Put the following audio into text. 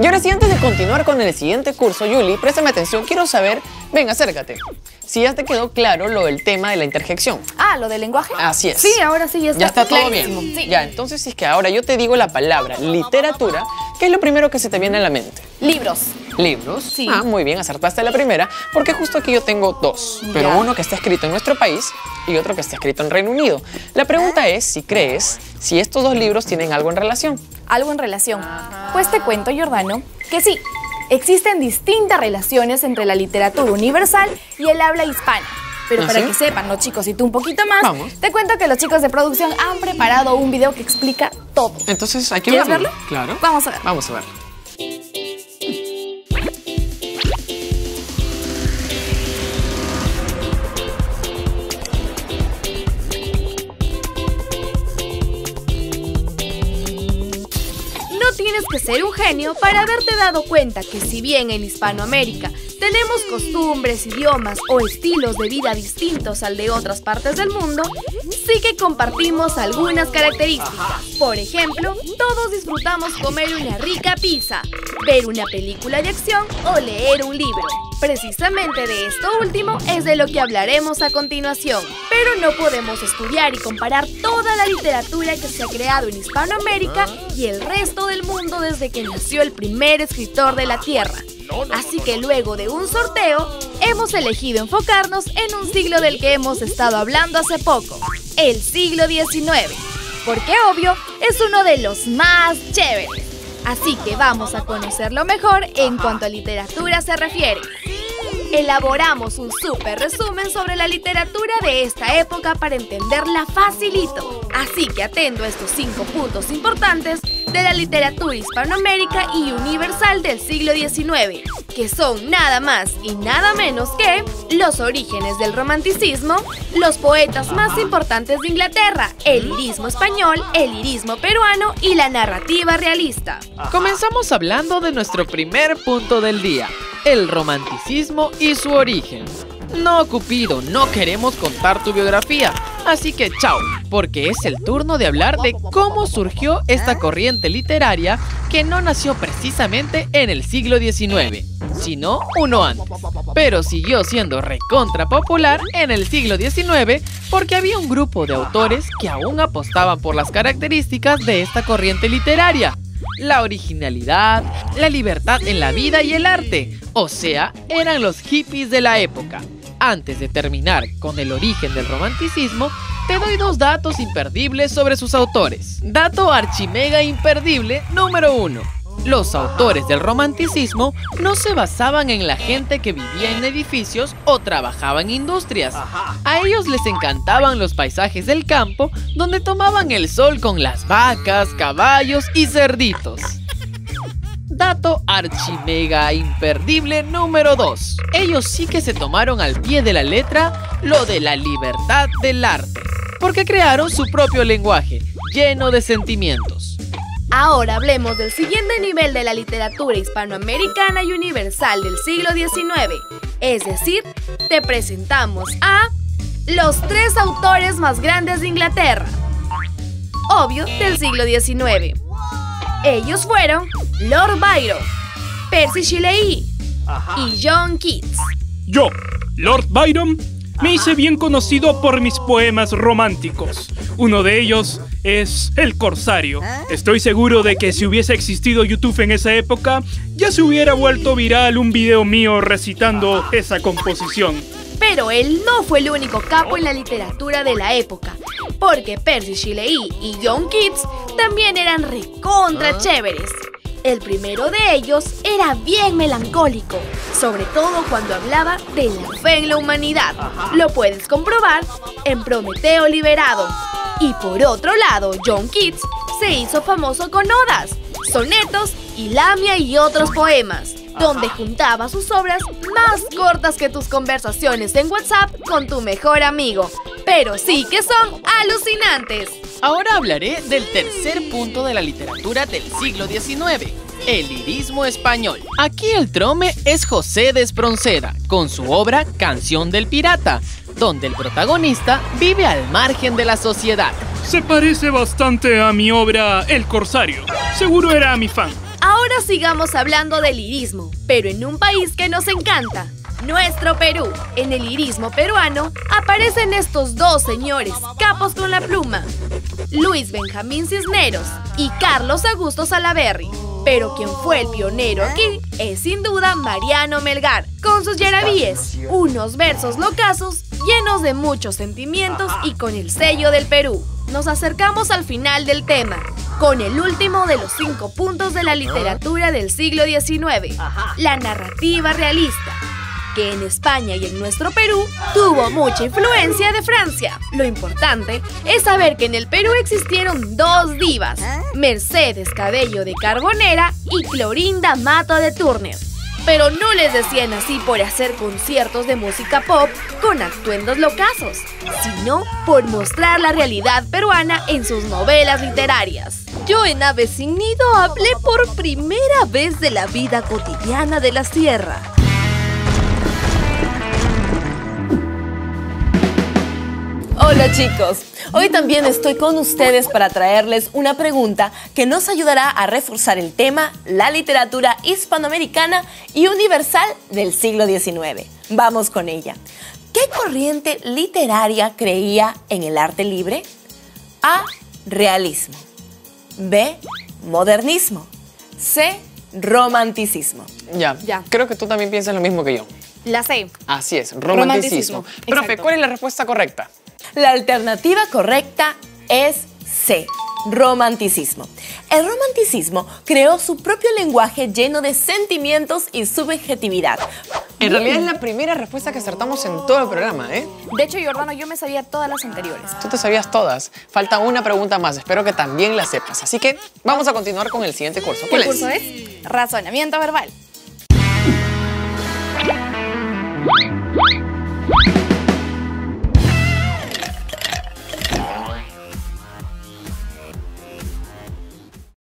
ahora sí, antes de continuar con el siguiente curso, Yuli, préstame atención, quiero saber, ven, acércate, si ya te quedó claro lo del tema de la interjección. Ah, ¿lo del lenguaje? Así es. Sí, ahora sí ya está. Ya está todo clarísimo. bien. Sí. Ya, entonces si es que ahora yo te digo la palabra literatura, ¿qué es lo primero que se te viene a la mente? Libros. ¿Libros? Sí. Ah, muy bien, acertaste la primera, porque justo aquí yo tengo dos, pero Ya. uno que está escrito en nuestro país y otro que está escrito en Reino Unido. La pregunta es si crees si estos dos libros tienen algo en relación. Algo en relación. Pues te cuento, Giordano, que sí, existen distintas relaciones entre la literatura universal y el habla hispana. Pero ¿Ah, para sí? que sepan los chicos y tú un poquito más, Vamos. te cuento que los chicos de producción han preparado un video que explica todo. Entonces, ¿hay que ¿Quieres verlo? verlo? Claro. Vamos a ver. Vamos a verlo. No tienes que ser un genio para haberte dado cuenta que si bien en Hispanoamérica tenemos costumbres, idiomas o estilos de vida distintos al de otras partes del mundo, sí que compartimos algunas características. Por ejemplo, todos disfrutamos comer una rica pizza, ver una película de acción o leer un libro. Precisamente de esto último es de lo que hablaremos a continuación. Pero no podemos estudiar y comparar toda la literatura que se ha creado en Hispanoamérica y el resto del mundo desde que nació el primer escritor de la Tierra. Así que luego de un sorteo, hemos elegido enfocarnos en un siglo del que hemos estado hablando hace poco, el siglo XIX, porque obvio es uno de los más chéveres. Así que vamos a conocerlo mejor en cuanto a literatura se refiere. Elaboramos un súper resumen sobre la literatura de esta época para entenderla facilito. Así que atento a estos 5 puntos importantes de la literatura hispanoamérica y universal del siglo XIX, que son nada más y nada menos que los orígenes del romanticismo, los poetas más importantes de Inglaterra, el lirismo español, el lirismo peruano y la narrativa realista. Comenzamos hablando de nuestro primer punto del día, el romanticismo y su origen. No, Cupido, no queremos contar tu biografía, así que chao, porque es el turno de hablar de cómo surgió esta corriente literaria que no nació precisamente en el siglo XIX, sino uno antes, pero siguió siendo recontra popular en el siglo XIX porque había un grupo de autores que aún apostaban por las características de esta corriente literaria. La originalidad, la libertad en la vida y el arte, o sea, eran los hippies de la época. Antes de terminar con el origen del romanticismo, te doy 2 datos imperdibles sobre sus autores. Dato archimega imperdible número 1. Los autores del romanticismo no se basaban en la gente que vivía en edificios o trabajaba en industrias. A ellos les encantaban los paisajes del campo, donde tomaban el sol con las vacas, caballos y cerditos. Dato archimega imperdible número 2. Ellos sí que se tomaron al pie de la letra lo de la libertad del arte, porque crearon su propio lenguaje, lleno de sentimientos. Ahora hablemos del siguiente nivel de la literatura hispanoamericana y universal del siglo XIX. Es decir, te presentamos a los 3 autores más grandes de Inglaterra. Obvio, del siglo XIX. Ellos fueron Lord Byron, Percy Shelley y John Keats. Yo, Lord Byron, me hice bien conocido por mis poemas románticos. Uno de ellos es El Corsario. Estoy seguro de que si hubiese existido YouTube en esa época, ya se hubiera vuelto viral un video mío recitando esa composición. Pero él no fue el único capo en la literatura de la época, porque Percy Shelley y John Keats también eran recontra chéveres. El primero de ellos era bien melancólico, sobre todo cuando hablaba de la fe en la humanidad. Lo puedes comprobar en Prometeo Liberado. Y por otro lado, John Keats se hizo famoso con odas, sonetos y lamia y otros poemas, donde juntaba sus obras más cortas que tus conversaciones en WhatsApp con tu mejor amigo. Pero sí que son alucinantes. Ahora hablaré del tercer punto de la literatura del siglo XIX, el lirismo español. Aquí el trome es José de Espronceda, con su obra Canción del Pirata, donde el protagonista vive al margen de la sociedad. Se parece bastante a mi obra El Corsario. Seguro era mi fan. Ahora Ahora sigamos hablando del lirismo, pero en un país que nos encanta, nuestro Perú. En el lirismo peruano aparecen estos dos señores, capos con la pluma, Luis Benjamín Cisneros y Carlos Augusto Salaverry. Pero quien fue el pionero aquí es sin duda Mariano Melgar, con sus yarabíes, unos versos locazos llenos de muchos sentimientos y con el sello del Perú. Nos acercamos al final del tema, con el último de los 5 puntos de la literatura del siglo XIX, la narrativa realista, que en España y en nuestro Perú tuvo mucha influencia de Francia. Lo importante es saber que en el Perú existieron 2 divas, Mercedes Cabello de Carbonera y Clorinda Mato de Turner. Pero no les decían así por hacer conciertos de música pop con atuendos locazos, sino por mostrar la realidad peruana en sus novelas literarias. Yo en Ave sin Nido hablé por primera vez de la vida cotidiana de la sierra. Hola chicos, hoy también estoy con ustedes para traerles una pregunta que nos ayudará a reforzar el tema, la literatura hispanoamericana y universal del siglo XIX. Vamos con ella. ¿Qué corriente literaria creía en el arte libre? A. Realismo. B. Modernismo. C. Romanticismo. Ya. Creo que tú también piensas lo mismo que yo. La C. Así es, romanticismo. Profe, Exacto. ¿cuál es la respuesta correcta? La alternativa correcta es C. Romanticismo. El romanticismo creó su propio lenguaje lleno de sentimientos y subjetividad. En realidad es la primera respuesta que acertamos en todo el programa, ¿eh? De hecho, Jordano, yo me sabía todas las anteriores. Tú te sabías todas. Falta una pregunta más, espero que también la sepas. Así que vamos a continuar con el siguiente curso. ¿Cuál ¿Qué curso es? Razonamiento verbal.